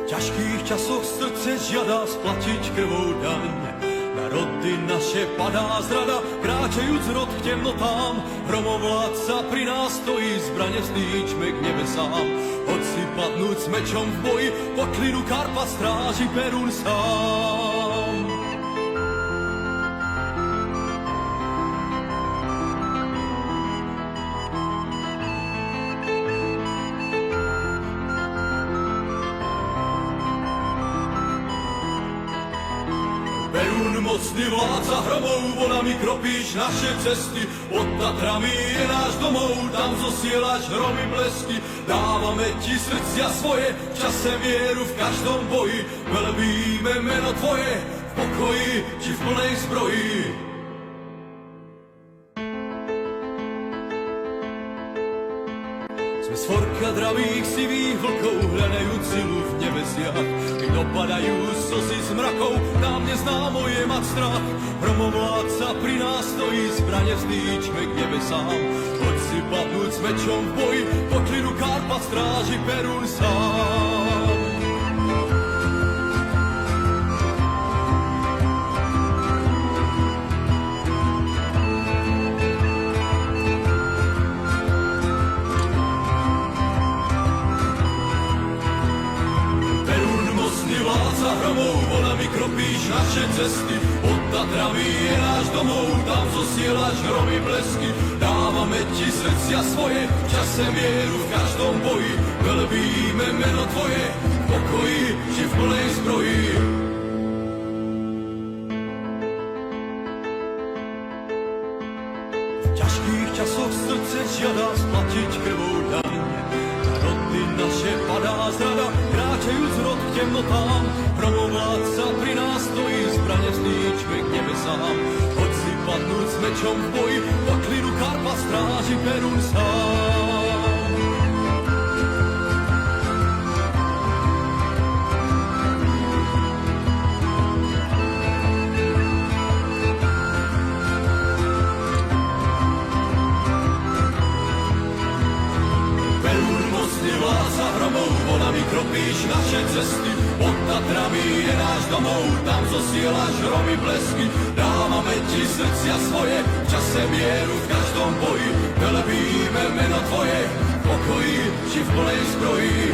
ťažkých časoch srdce žiada splatiť krvou daň. Na rody naše padá zrada, kráčajúc rod k temnotám. Hromovládca pri nás stojí, zbrane vzdýčme k nebesám. Hoď si padnúť s mečom v boji, kotlinu Karpat stráži Perún sám. Perún, mocný vládca hromov, vodami kropíš naše cesty. Pod Tatrami je náš domov, tam zosielaš hromy blesky. Dávame ti srdcia svoje, v čase mieru v každom boji. Velebíme meno tvoje, v pokoji či v plnej zbroji. Sme svorka dravých sivých vlkov, hľadajú silu v nebesiach. Keď dopadajú slzy z mrakov, nám neznámo je mať strach. Hromovládca pri nás stojí, zbrane vzdýčme k nebesám. Hoď si padnúť s mečom v boji, kotlinu Karpat stráži Perún sám. Hromov, vodami kropíš naše cesty. Pod Tatrami je náš domov, tam zosielaš hromy blesky. Dávame ti srdcia svoje, v čase mieru v každom boji. Velebíme meno tvoje, v pokoji či v plnej zbroji. V ťažkých časoch srdce žiada splatiť krvou daň. Na rody naše padá zrada, kráčajúc rod k temnotám. Hromovládca pri nás stojí, zbrane vzdýčme k nebesám. Hoď si padnúť s mečom v boji, kotlinu Karpat stráži Perún sám. Perún, mocný vládca hromov, vodami kropíš naše cesty. Pod Tatrami je náš domov, tam zosielaš hromy blesky. Dávame ti srdcia svoje, v čase mieru v každom boji. Velebíme meno tvoje, v pokoji či v plnej zbroji.